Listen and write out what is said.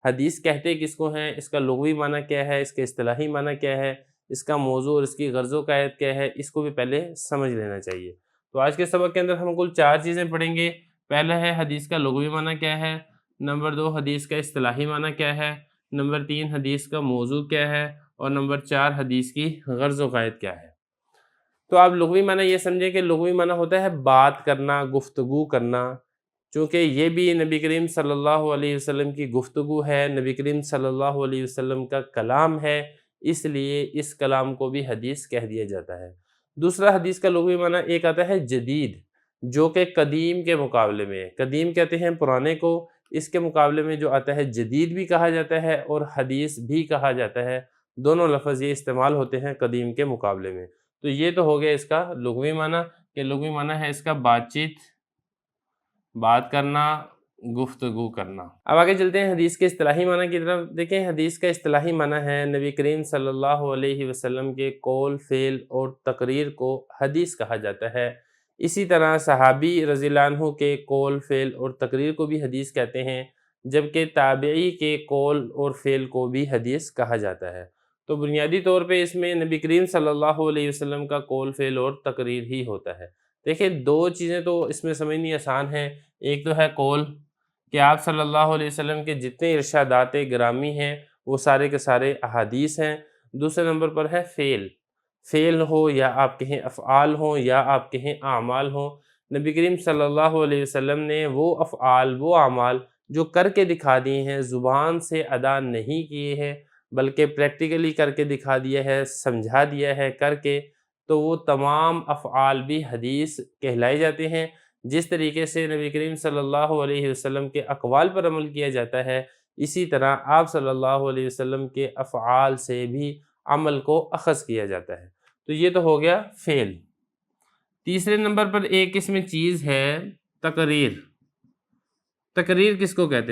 حدیث کہتے کس کو ہیں، اس کا لغوی معنی کیا ہے، اس کے اصطلاحی معنی کیا ہے، اس کا موضوع اور اس کی غرض و قائد کیا ہے، اس کو بھی پہلے سمجھ لینا چاہیے۔ تو آج کے سبق کے اندر ہم کل 4 چیزیں پڑھیں گے۔ پہلا ہے حدیث کا لغوی معنی کیا ہے، نمبر 2 حدیث کا اصطلاحی معنی کیا ہے، نمبر 3 حدیث کا موضوع کیا ہے، اور نمبر 4 حدیث کی غرض و قائد کیا ہے۔ تو آپ لغوی معنی یہ سمجھیں کہ لغوی معنی ہوتا ہے بات کرنا، گفتگو کرنا، چونکہ یہ بھی نبی کریم صلی اللہ علیہ وسلم کی گفتگو ہے، نبی کریم صلی اللہ علیہ وسلم کا کلام ہے، اس لیے اس کلام کو بھی حدیث کہہ دیا جاتا ہے۔ دوسرا حدیث کا لغوی معنی ایک آتا ہے جدید، جو کہ قدیم کے مقابلے میں ہے۔ قدیم کہتے ہیں پرانے کو، اس کے مقابلے میں جو آتا ہے جدید بھی کہا جاتا ہے اور حدیث بھی کہا جاتا ہے، دونوں لفظ یہ استعمال ہوتے ہیں قدیم کے مقابلے میں۔ تو یہ تو ہو گیا اس کا لغوی معنی، کہ لغوی معنی ہے اس کا بات چیت، بات کرنا، گفتگو کرنا۔ اب آگے چلتے ہیں حدیث کے اصطلاحی معنی کی طرف۔ دیکھیں حدیث کا اصطلاحی معنی ہے نبی کریم صلی اللہ علیہ وسلم کے قول، فعل اور تقریر کو حدیث کہا جاتا ہے۔ اسی طرح صحابی رضی اللہ عنہ کے قول، فعل اور تقریر کو بھی حدیث کہتے ہیں، جبکہ تابعی کے قول اور فعل کو بھی حدیث کہا جاتا ہے۔ تو بنیادی طور پہ اس میں نبی کریم صلی اللہ علیہ وسلم کا قول، فعل اور تقریر ہی ہوتا ہے۔ دیکھیں 2 چیزیں تو اس میں سمجھنی آسان ہیں۔ ایک تو ہے قول، کہ آپ صلی اللہ علیہ وسلم کے جتنے ارشادات گرامی ہیں وہ سارے کے سارے احادیث ہیں۔ دوسرے نمبر پر ہے فعل، فعل ہو یا آپ کہیں افعال ہوں یا آپ کہیں اعمال ہوں، نبی کریم صلی اللہ علیہ وسلم نے وہ افعال، وہ اعمال جو کر کے دکھا دیے ہیں، زبان سے ادا نہیں کیے ہیں بلکہ پریکٹیکلی کر کے دکھا دیا ہے، سمجھا دیا ہے کر کے، تو وہ تمام افعال بھی حدیث کہلائے جاتے ہیں۔ جس طریقے سے نبی کریم صلی اللہ علیہ وسلم کے اقوال پر عمل کیا جاتا ہے، اسی طرح آپ صلی اللہ علیہ وسلم کے افعال سے بھی عمل کو اخذ کیا جاتا ہے۔ تو یہ تو ہو گیا فعل۔ تیسرے نمبر پر ایک اس میں چیز ہے تقریر۔ تقریر کس کو کہتے ہیں؟